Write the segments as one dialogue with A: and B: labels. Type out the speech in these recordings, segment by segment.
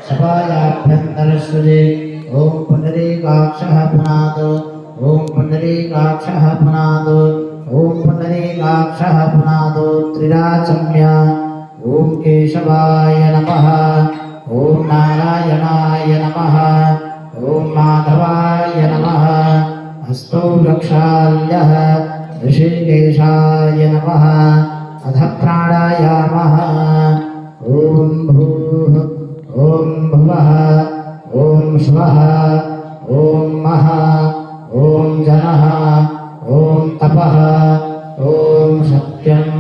A: सभायाभ्यन्तरश्रुजे ॐ पुण्डरीकाक्षः पुनादो ॐ पुण्डरीकाक्षः पुनादो ॐ पुण्डरीकाक्षः पुनादो त्रिराचम्य ॐ केशवाय नमः ॐ नारायणाय नमः ॐ माधवाय नमः हस्तौ प्रक्षाल्यः ऋषिकेशाय नमः अथ प्राणायामः ॐ भूः ॐ भुवः ॐ स्वः ॐ महः ॐ जनः ॐ तपः ॐ सत्यम्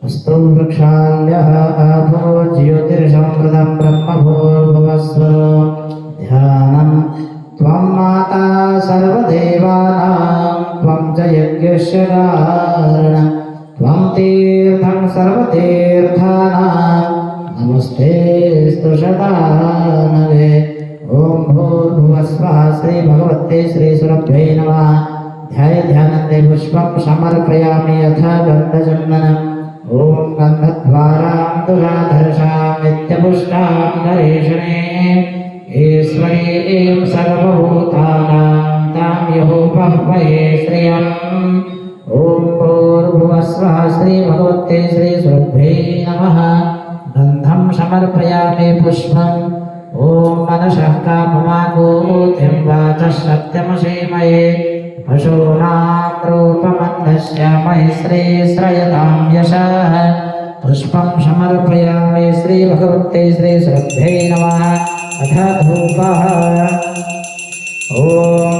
A: हस्तौ प्रक्षाल्यः आपो ज्योतिर्समृतं ब्रह्मभूर्भुवस्व ध्यानम् त्वं माता सर्वदेवानां त्वं च यज्ञस्य कारणं त्वं तीर्थं सर्वतीर्थानां नमस्तेऽस्तु शतानवे ॐ भूर्भुवस्वः श्रीभगवते श्रीसुरभ्यै नमः ध्यानन्दे पुष्पं समर्पयामि यथा गन्धचन्दनम् ॐ गन्धद्वारां दुराधर्षां नित्यपुष्टां गणेशने ईश्वरीं सर्वभूतानां तां यहोपह्वये श्रियम् ॐ भूर्भुवस्वः श्रीभगवते श्रीसुरभ्यै नमः गन्धं समर्पयामि पुष्पम् ॐ मनसः काममागोत्यं वाचः सत्यमसीमये पशूनां रूपमन्धस्य मयि श्रीश्रयतां यशः पुष्पं समर्पयामि श्रीभगवते श्रीसुरभ्यै नमः अथ धूपः ॐ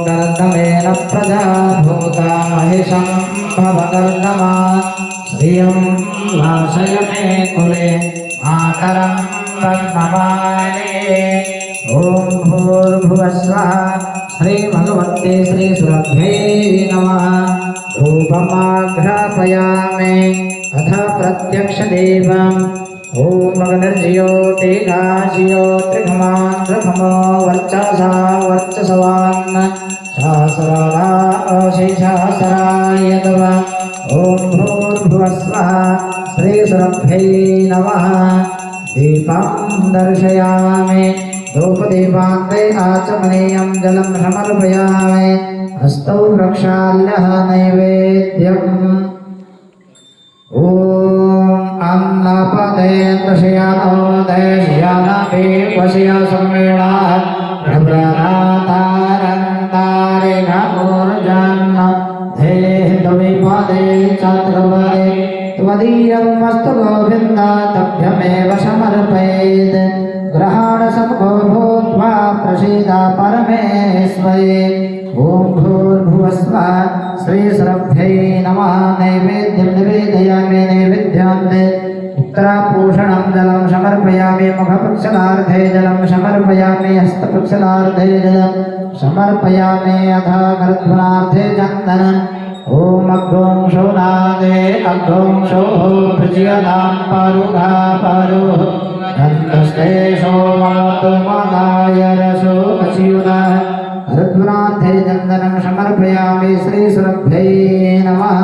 A: कर्दमेन प्रजा भूता महिषं भवकर्दमा श्रियं वासय मे कुले मातरं पद्मवाले ॐ भूर्भुवस्वः श्रीभगवते श्रीसुरभ्यै नमः धूपमाघ्रापयामि अथ प्रत्यक्षदेवम् ॐ अग्निर्ज्योतिर्गाज्योतिर्घमान्द्रघमो वर्चसा वर्चसवान् सहस्रदा अशिसहस्राय तव ॐ भूर्भुवस्वः श्रीसुरभ्यै नमः दीपं दर्शयामि धूपदीपान्ते आचमनीयं जलं समर्पयामि हस्तौ प्रक्षाल्यः नैवेद्यम् ॐ अन्नपदेन्द्रशयानो देशयानपीवशय सम्मेळाः प्रभ्रतारन्तारिघमूर्जन्न धेन्दविपदे चतुर्पदे त्वदीयं वस्तु गोविन्द तभ्यमेव समर्पयेत् ग्रहाणसमुखो भूत्वा प्रसीद परमेश्वरे ॐ भूर्भुवस्वः श्रीसुरभ्यै नमः नैवेद्यं निवेदयामि नैवेद्यान्ते उत्तरापूषणं जलं समर्पयामि मुखप्रक्षालार्थे जलं समर्पयामि हस्तप्रक्षालार्थे जलं समर्पयामि अथ गर्भनार्थे चन्दनम् ॐ अग्गों शोनादे अग्गों शोः प्रचयतां पारुघा पारुः गन्धस्ते सोमातु मदाय रसो अच्युतः ऋग्नाथे चन्दनं समर्पयामि श्रीसुरभ्यै नमः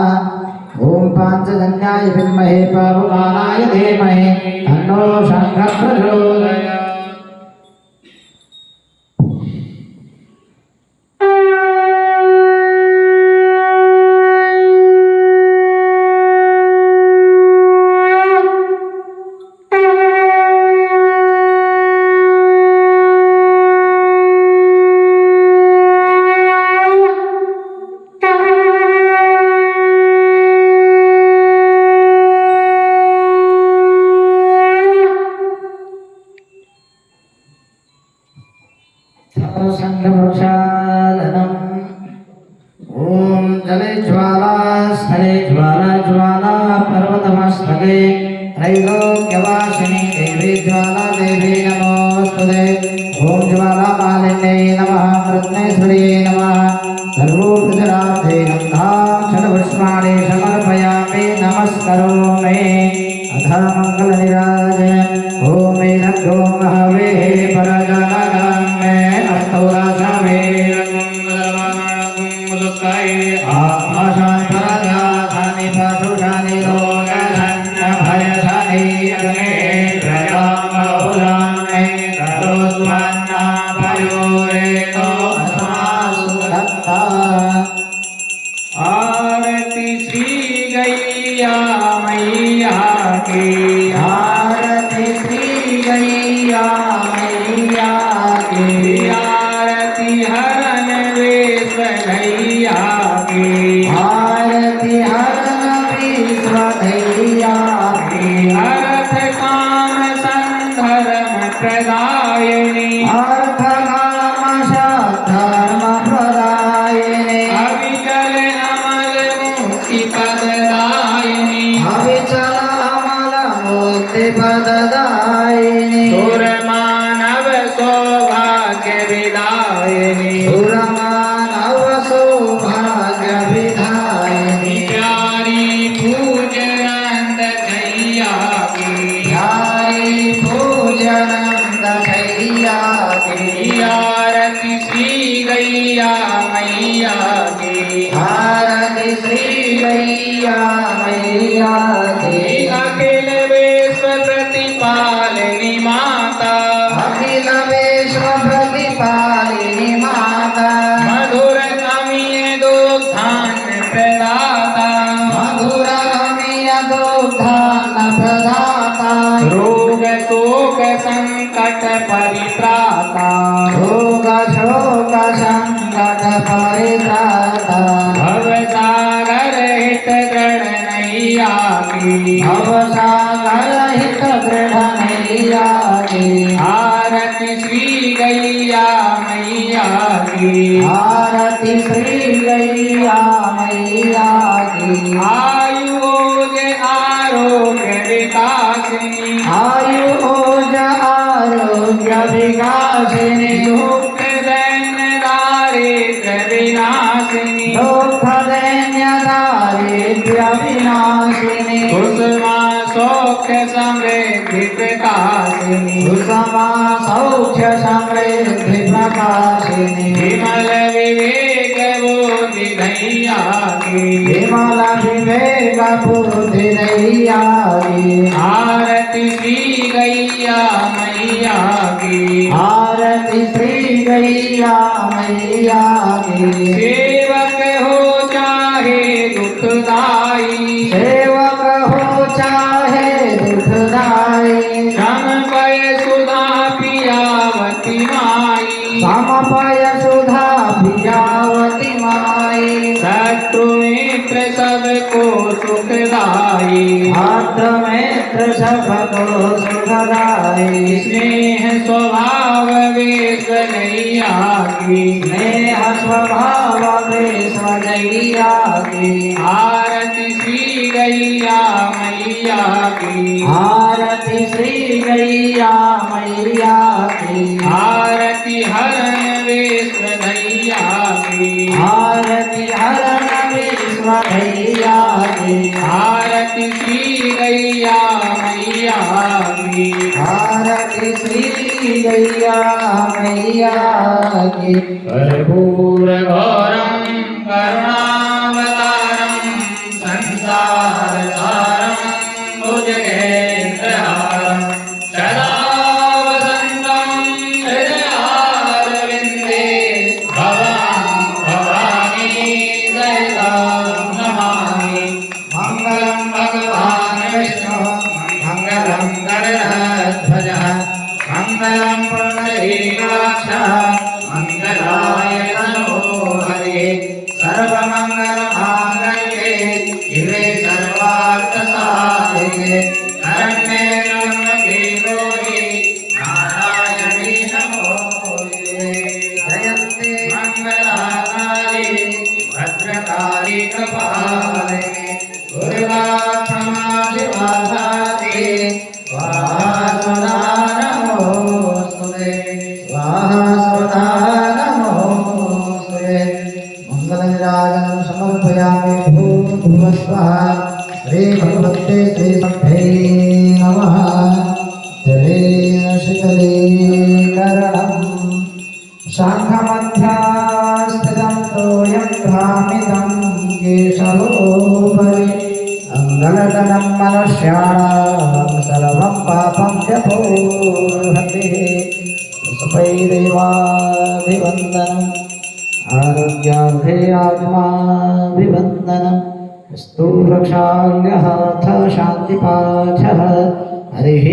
A: ॐ पाञ्चजन्याय विद्महे पावकानाय धीमहि तन्नो शङ्खः प्रचोदयात् संघप्रक्षालनम् ॐ जले ज्वाला स्थले ज्वाला ज्वाला पर्वतमस्तके त्रैलोक्यवासिनी देवी ज्वाला देवी नमोस्तुते ॐ ज्वालामालिन्यै नमः रत्नेश्वर्यै नमः सर्वोपचारार्थे गन्धाक्षतपुष्पाणि समर्पयामि नमस्करोमि अथ मङ्गलनिराजय ॐ एनभ्यो महवे परजनगाम्ये अस्तौरासामे आत्मशान् परजासानि पशुशानि रोगशान्य भयशानि अग्ने प्रजां बहुलानि वायुरेतो अस्मासु दत्ता।
B: आरती श्री गैया मैया की।
A: आरती श्री गैया मैया की।
B: आरती हरन वेश गैया की।
A: आरती हरन विश्व गैया की।
B: अर्थ काम संधर्म प्रदायिनी।
A: अर्थ काम धर्म प्रदायिनी।
B: अविचल अमल मुक्ति पददायिनी।
A: अविचल अमल मुक्ति पददायिनी।
B: सुरमानव सौभाग्य विदायिनी।
A: सुरमानव सौभाग्य विधायिनी।
B: प्यारी पूजनंद गैया की।
A: प्यारी पूजनंद गैया की।
B: आरती श्री गैया मैया की।
A: आरती श्री गैया मैया की।
B: अखिल विश्व प्रतिपालिनी माता।
A: अखिल विश्व प्रतिपालिनी माता।
B: मधुर अमीय दुग्धान प्रदाता।
A: मधुर अमीय दुग्धान प्रदाता।
B: रोग शोक संकट परित्राता।
A: रोग शोक संकट परित्राता।
B: भव सागर हित दृढ़ नैया की।
A: भव सागर हित दृढ़ नैया की।
B: आरती श्री गैया मैया की।
A: आरती श्री गैया मैया की।
B: आयु ओज आरोग्य विकासिनी।
A: आयु ओज आरोग्य विकासिनी।
B: दुख दैन्य दारिद्र्य विनाशिनी।
A: दुःख दैन्य दारिद्र्य विनाशिनी।
B: कुसुमा सौख्य समृद्धि प्रकाशिनी।
A: सुषमा सौख्य समृद्धि प्रकाशिनी।
B: विमल विवेक बुद्धि धैया की।
A: विमल विवेक बुद्धि नैया की।
B: आरती श्री गैया मैया की।
A: आरती श्री गैया मैया की।
B: सेवक हो चाहे दुखदाई।
A: सेवक हो चाहे दुखदाई।
B: श्रम पय सुधा पियावती माई।
A: समपय सुधा पियावती माई।
B: शत्रु मित्र सबको सुखदाई।
A: आत्र मित्र सबको सुखदाई।
B: स्नेह स्वभाव विश्व गैया की।
A: स्नेह स्वभाव विश्व गैया की।
B: आरती श्री गैया मैया की।
A: आरती श्री गैया मैया की।
B: आरती हरण विश्व गैया की।
A: आरती हरण विश्व गैया की।
B: आरती श्री गैया मैया की।
A: आरती श्री गैया मैया की।
B: कर्पूर गौरम करुणावतारम संसार सारम भुजगेन्द्रहारम सदा वसंतम हृदयारविंदे भवां भवानी सहितं नमामि।
A: मंगलम भगवान विष्णु मंगलम गरुड़ध्वजः मंगलम पुंडरीकाक्ष मंगलाय तनो हरे। सर्वमंगलमांगल्ये शिवे सर्वार्थसाधिके शरण्ये त्र्यंबके गौरी नारायणी नमोस्तुते। जयन्ती मंगलाकाली भद्रकाली कपालिनी दुर्गा क्षमा शिवा धात्री स्वाहा स्वधा नमोस्तुते। स्वाहा स्वधा नमोस्तुते। मंगलनिराजनं समर्पयामि भूर्भुवस्वः। श्री भगवते श्री सभ्ये नमः। जलेन शीतलीकरणम् शाखमध्यास्थितं तोयं भ्रामितं केशवोपरि। अङ्गलटनं मनुष्याणां सर्वं पापं व्यपोहते। तपैदेवाभिवन्दनम् आरोग्यार्थे आत्माभिवन्दनम् स्तु रक्षाल्यः शान्तिपाठः हरिः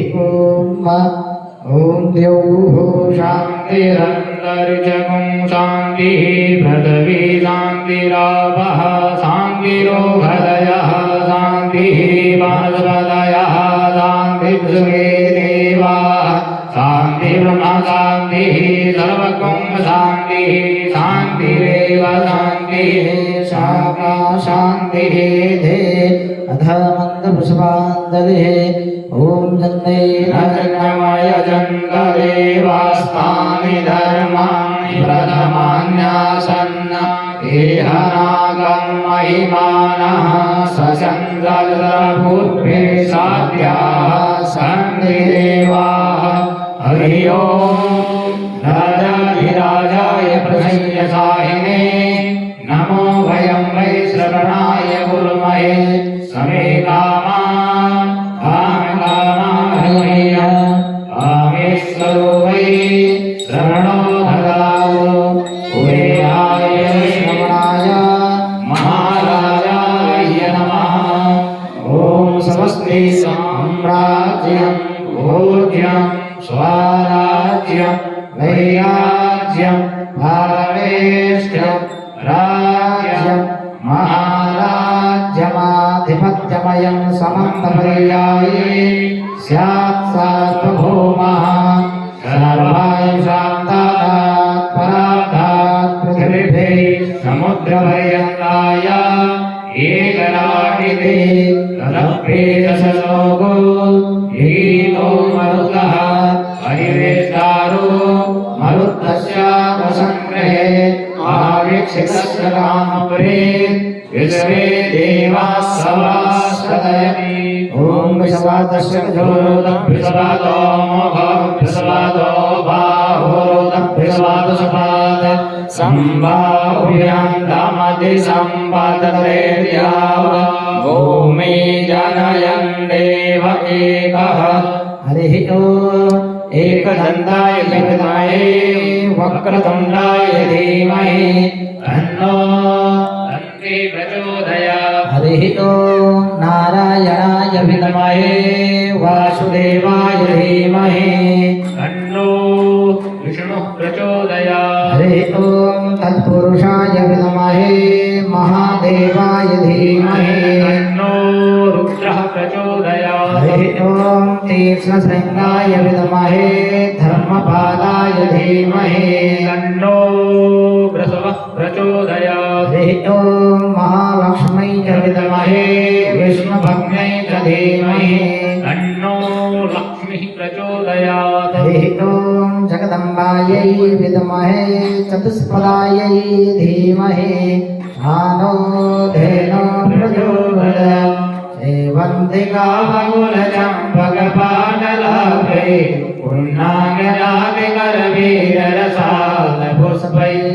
A: ॐ द्यौः
B: शान्तिरन्तरिक्षगुं शान्तिः पृथिवी शान्तिरापः शान्तिरोहदयः शान्तिः वनस्पतयः शान्तिर्जुगे देवाः शान्तिर्ब्रह्म शान्तिः सर्वगुं शान्तिः शान्तिरेव शान्तिः
A: शाका शान्तिः धे अधमन्दपुष्पाञ्जलिः ॐ
B: जन्मय जन्तदेवास्तानि धर्माणि प्रथमान्यासन्न देहनागं महिमानः सचन्द्रभूर्भे साध्याः सन्ति देवाः हरि ओम् राजाधिराजाय प्रसय्यसाहिने नमो वयं वै श्रवणाय गुरुमहे समे कामान् कामेश्वरो वै श्रवणो ददातु उभयाय श्रवणाय महाराजाय नमः ॐ स्वस्ति साम्राज्यं भोज्यं स्वराज्यं वैराज्यं भावेष्ट्यं राज्यं महाराज्यमाधिपत्यमयं समन्तपर्याये स्यात् सार्वभौमः सर्वासां तादात् परार्धात् पृथिवीभिः समुद्रपर्यन्ताय एकराटिते तदप्रेदशलोको गीतो मरुतः परिवेष्टारो मरुतस्य वसङ्ग्रहे आवीक्षितस्य कामप्रे विश्वे देवाः सवास्तदयति ॐ विश्वादस्य जोरोदभ्यसवादो मोघभ्यसवादो बाहोरोदभ्यसवादसपाद सम्बाहुभ्यां दामति सम्पादत्रेर्याव भूमि जनयन् देव एकः हरिः ॐ एकदन्ताय विद्महे वक्रतुण्डाय धीमहि तन्नो दन्ति प्रचोदयात् हरिः ॐ नारायणाय विद्महे वासुदेवाय धीमहि तन्नो विष्णुः प्रचोदयात् हरिः ॐ तत्पुरुषाय विद्महे महादेवाय धीमहि तन्नो रुद्रः प्रचोदयात् हरिः ॐ तीक्ष्णशृङ्गाय विद्महे धर्मपालाय धीमहि तन्नो वृषभः प्रचोदयात् हरिः ॐ महालक्ष्मै च विद्महे विष्णुभग्नै च धीमहि तन्नो लक्ष्मीः प्रचोदयात् हरिः ॐ जगदम्बायै विद्महे चतुष्पदायै धीमहि शानो धेनो प्रचोदयात् सेवन्तिका बहुलचम्पकपाटलाभे पुण्णाङ्गरादिकरवीररसालपुष्पैः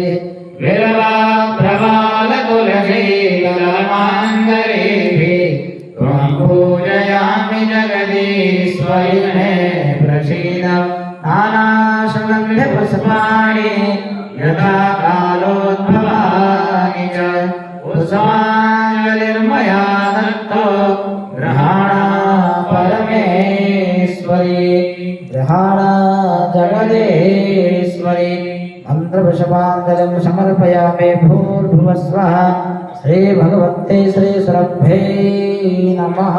B: विरवा प्रवालतुलसीकरमाङ्गरेभिः त्वं पूजयामि जगदीश्वरि मे प्रसीद नानासुगन्धपुष्पाणि यथा कालोद्भवानि च पुष्पाञ्जलिर्मया दत्तो ग्रहाणा परमेश्वरी ग्रहाणा जगदेश्वरी मन्त्रपुष्पाञ्जलिं समर्पयामि भूर्भुवस्वः श्रीभगवते श्रीसुरभ्ये नमः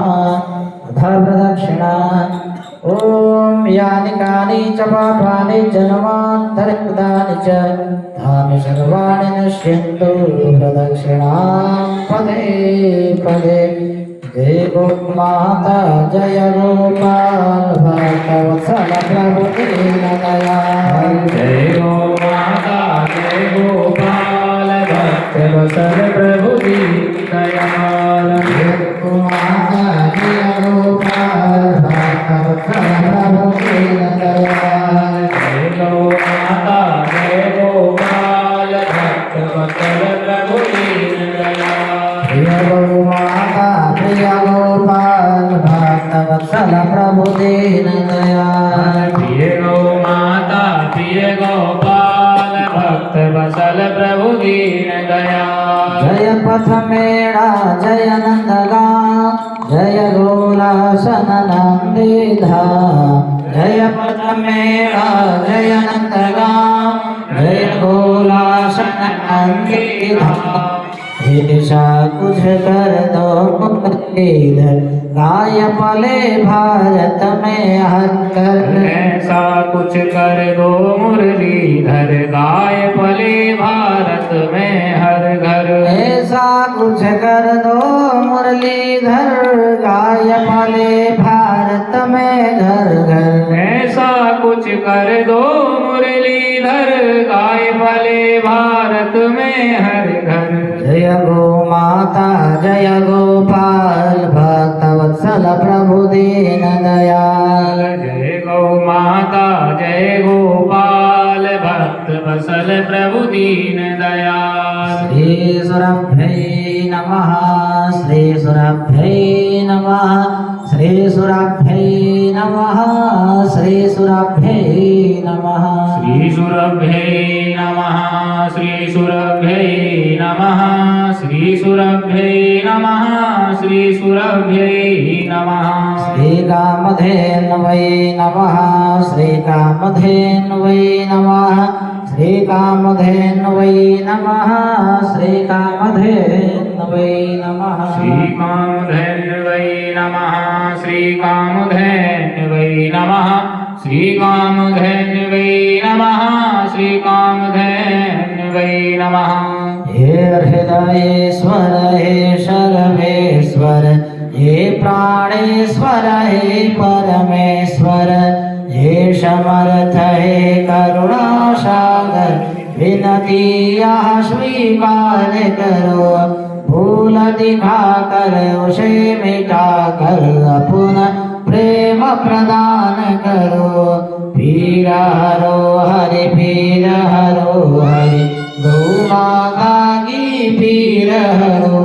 B: तथा प्रदक्षिणा ॐ यानि कानि च पापानि जन्मान्तरकृतानि च तानि सर्वाणि नश्यन्तु प्रदक्षिणां पदे पदे जय गोमाता जय गोपाल भक्तवत्सल प्रभु दीनदया जय गोमाता जय गोपाल भक्तवत्सल प्रभु दीनदयाल
A: जय गोमाता जय गोपाल भक्तवत्सल प्रभु दीनदया
B: जय गोमाता जय गोपाल भक्तवत्सल प्रभु दीनदयाल
A: प्रिय गोमाता प्रिय गोपाल भक्तवत्सल प्रभु दीनदया
B: प्रिय गोमाता प्रिय दीन दयाल।
A: जय पथ मेळा जय नंदगा जय गोलासन नंदीधा जय पथ मेळा जय नंदगा जय गोलासन नंदीधा ऐसा कुछ कर दो मुरलीधर गाय पले भारत में हर कर।
B: ऐसा कुछ कर दो मुरलीधर गाय पले भारत में हर घर।
A: ऐसा कुछ कर दो मुरलीधर गाय पले भारत में घर घर।
B: ऐसा कुछ कर दो मुरलीधर गाय पले भारत में हर घर।
A: जय गो माता जय गोपाल भक्तवत्सल प्रभु दीन दयाल।
B: जय गौ माता जय गोपाल भक्त वसल प्रभु दीन दयाल।
A: श्री सुरभ्यै नमः श्री सुरभ्यै नमः श्री सुरभ्यै नमः श्री सुरभ्यै नमः।
B: श्री सुरभ्यै नमः श्री सुरभ्यै नमः श्री सुरभ्यै नमः श्री सुरभ्यै नमः।
A: श्री कामधेन्वै नमः श्री कामधेन्वै नमः श्री कामधेन्वै नमः श्री कामधेन्वै नमः।
B: श्री कामधेन्वै नमः श्री कामधेन्वै नमः श्री कामधेन्वै नमः श्री कामधेन्वै नमः।
A: हे हृदयेश्वर हे सर्वेश्वर हे प्राणेश्वर हे परमेश्वर हे समर्थ हे करुणासागर विनती यह स्वीकार करो भूल दिखा कर उसे मिटा कर पुनः प्रेम प्रदान करो। पीर हरो हरि पीर हरो हरि गौ माता की पीर हरो।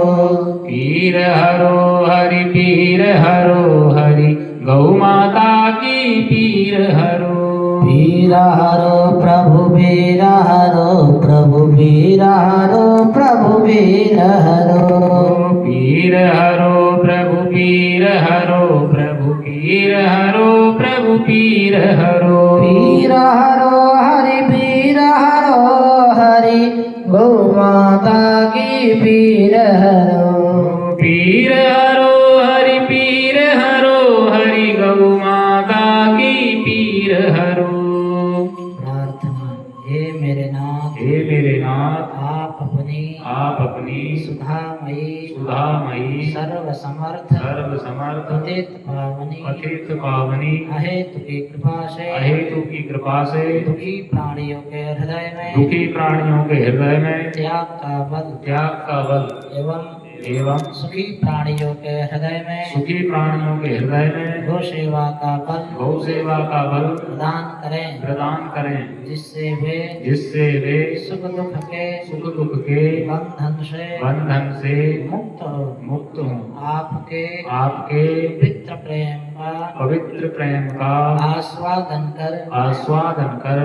B: पीर हरो हरि पीर हरो हरि गौ माता की पीर हरो।
A: पीर हरो प्रभु पीर हरो प्रभु पीर हरो प्रभु पीर हरो।
B: पीर हरो प्रभु पीर हरो प्रभु पीर हरो प्रभु पीर हरो।
A: पीर हरो हरि पीर हरो हरि गौ माता की पीर हरो।
B: पीर हरो हरि पीर हरो हरि गौ माता की पीर हरो।
A: प्रार्थना हे मेरे नाथ
B: हे मेरे नाथ
A: आप अपनी सुधामयी
B: सुधामयी
A: सर्व समर्थ
B: सर्व समर्थ
A: पतित पावनी
B: अतीत पावनी
A: अहेतु की कृपा से
B: अहेतु की कृपा से
A: दुखी प्राणियों के हृदय में
B: दुखी प्राणियों के हृदय में
A: त्याग का बल
B: त्याग का बल
A: एवं
B: सुखी प्राणियों के हृदय में
A: सुखी प्राणियों के हृदय में
B: गौ सेवा का बल
A: गौ सेवा का बल
B: प्रदान करें
A: जिससे वे सुख दुख के बंधन से मुक्त हों आपके पवित्र प्रेम का आस्वादन कर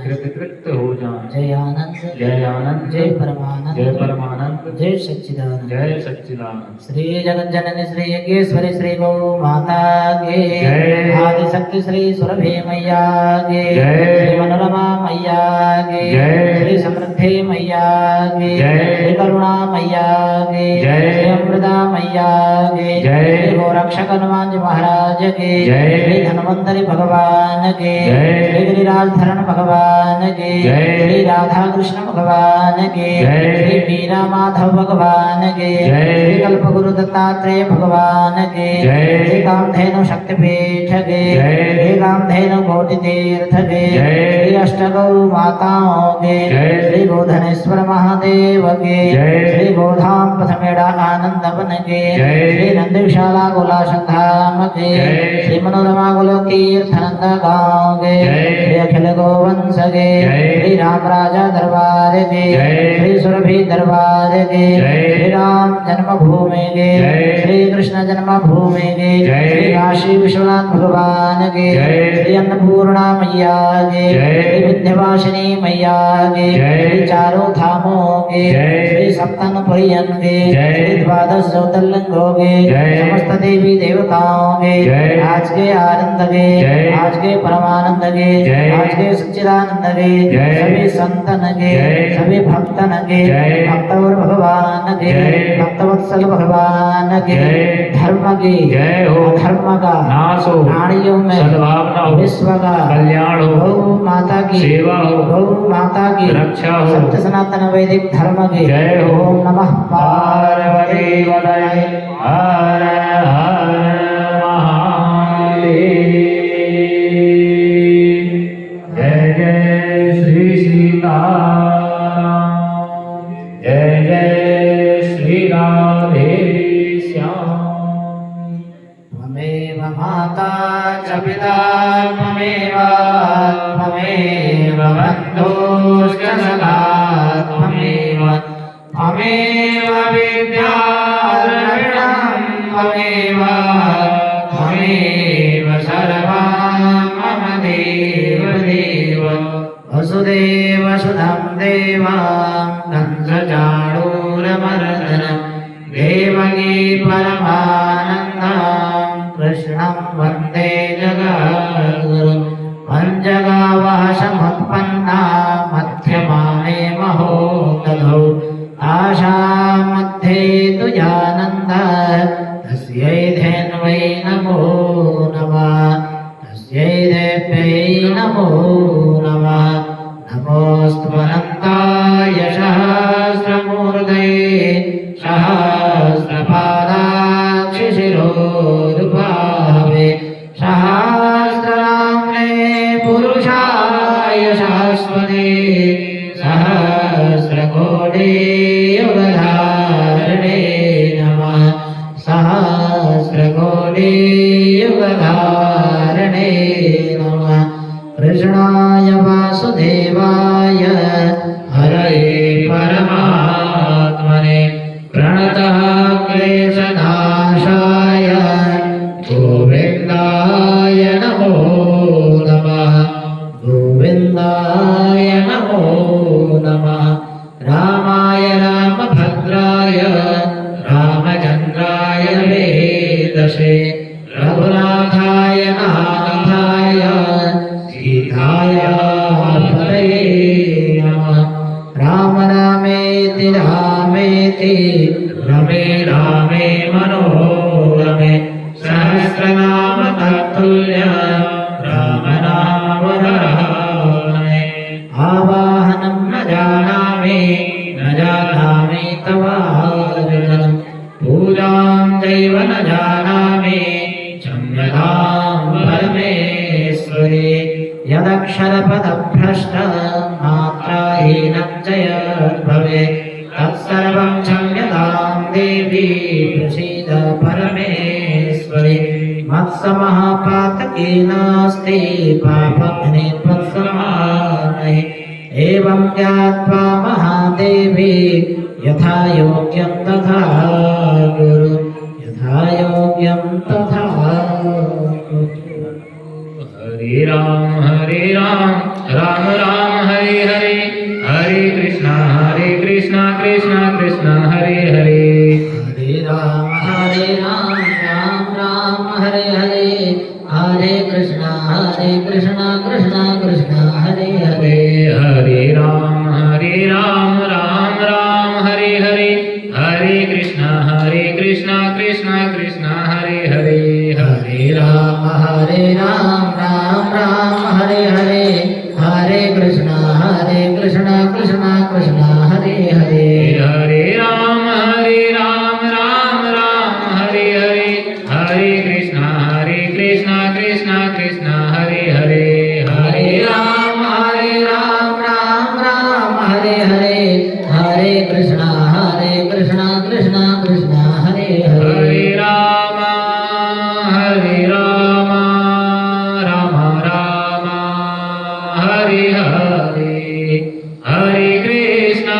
A: कृतकृत्य हो जाएं। जय आनंद जय परमानंद जय सच्चिदानंद। श्री जगत जननी श्री यज्ञेश्वरी श्री गौ माता के
B: जय।
A: आदि शक्ति श्री सुरभि मैया के
B: जय।
A: श्री मनोरमा मैया के
B: जय।
A: श्री समृद्धि मैया के
B: जय।
A: श्री करुणा मैया के
B: जय।
A: श्री अमृता मैया के
B: जय।
A: श्री गोरक्षक हनुमान जी महाराज के
B: जय।
A: श्री धन्वंतरी भगवान के
B: जय।
A: श्री गिरिराज धरण भगवान के
B: जय।
A: श्री राधा कृष्ण भगवान के
B: जय।
A: श्री मीरा माधव भगवान के
B: जय।
A: श्री कल्प गुरु दत्तात्रेय भगवान के
B: जय।
A: श्री कामधेनु शक्तिपीठ के
B: जय।
A: श्री कामधेनु कोटि तीर्थ के
B: जय।
A: श्री अष्टगौ माताओं के
B: जय।
A: श्री गोधनेश्वर महादेव के
B: जय।
A: श्री गोधाम पथमेड़ा आनंद वन के
B: जय।
A: श्री नंदविशाला गोलासन धाम के
B: जय।
A: श्री मनोरमा गोलोक तीर्थ नंद गांव के
B: जय।
A: श्री अखिल गोवंश के
B: जय।
A: श्री राम राजा दरबार के
B: जय।
A: श्री सुरभि दरबार के
B: जय।
A: श्री राम जन्मभूमि के
B: जय।
A: श्री कृष्ण जन्मभूमि के
B: जय।
A: श्री काशी विश्वनाथ भगवान के
B: जय।
A: श्री अन्नपूर्णा मैया के
B: जय।
A: श्री विंध्यवासिनी मैया के
B: जय।
A: श्री चारों धामों के
B: जय।
A: श्री सप्तन परियन के
B: जय।
A: श्री द्वादश ज्योतिर्लिंगों के
B: जय।
A: समस्त देवी देवताओं के
B: जय।
A: आज के आनंद के
B: जय।
A: आज के परमानंद के
B: जय।
A: आज के सच्चिदानंद के
B: जय।
A: सभी संतन के
B: जय।
A: सभी भक्तन के
B: जय।
A: भक्तवर भगवान के
B: जय।
A: भक्तवत्सल भगवान के
B: जय।
A: धर्म की
B: जय हो।
A: अधर्म का
B: नाश हो।
A: प्राणियों में
B: सद्भावना हो।
A: विश्व का
B: कल्याण हो।
A: गौ माता की
B: सेवा हो।
A: गौ माता की
B: रक्षा हो।
A: सत्य सनातन वैदिक धर्म की
B: जय हो।
A: ओम नमः
B: पार्वती वदय हर हर महादेव। जय जय श्री सीताराम। जय जय श्री राधे श्याम।
A: त्वमेव माता च पिता त्वमेव त्वमेव बन्धुश्च सखा त्वमेव त्वमेव विद्या द्रविणं त्वमेव त्वमेव सर्वं मम देवदेव वसुदेवसुतं देवां कंसचाणूरमर्दनं देवकी परमानन्दं कृष्णं वन्दे जगद्गुरुं पञ्चगावः समुत्पन्ना मध्यमाने महोदधौ आशां मध्ये तु जानन्द तस्यै धेन्वै नमो नमः तस्यै देव्यै नमो नमः नमोऽस्त्वनन्ताय सहस्रमूर्धये सहस्रपादाक्षिशिरोरुभावे सहस्रनाम्ने पुरुषाय शाश्वते सहस्रकोटे युगधारिणे नमः सहस्रकोटे युगधारिणे नमः कृष्णाय वासुदेवाय हरये परमात्मने प्रणतः क्लेशनाशाय गोविन्दाय नमो नमः गोविन्दाय नमो नमः रामाय रामभद्राय रामचन्द्राय वेदसे रघुनाथाय नाथाय सीताय पतये नमः राम रामेति रामेति रमे रामे मनोरमे सहस्रनाम तत्तुल्य राम नाम वरानने आवाहनं न जानामि तवार्चनं पूजां चैव न जानामि क्षम्यतां परमेश्वरी यदक्षरपदभ्रष्टं मात्राहीनं च यद्भवेत् तत्सर्वं क्षम्यतां देवी प्रसीद परमेश्वरी मत्समः पातकी नास्ति पापघ्ने त्वत्समानये एवं ज्ञात्वा महादेवी यथा योग्यं तथा कुरु यथा योग्यं तथा कुरु।
B: हरे राम राम राम हरे हरे हरे कृष्णा कृष्णा कृष्णा हरे हरे
A: हरे राम राम राम हरे हरे हरे कृष्णा कृष्णा कृष्णा हरे हरे
B: हरे राम राम राम हरे हरे हरे कृष्णा कृष्णा कृष्णा हरे हरे
A: हरे राम राम राम हरे हरे हरे कृष्णा कृष्णा कृष्णा हरे हरे
B: हरे राम राम हरे हरे हरे कृष्णा कृष्णा कृष्णा हरे हरे
A: हरे राम राम हरे हरे हरे कृष्णा कृष्णा कृष्णा हरे हरे
B: हरे राम राम राम हरे हरे हरे कृष्णा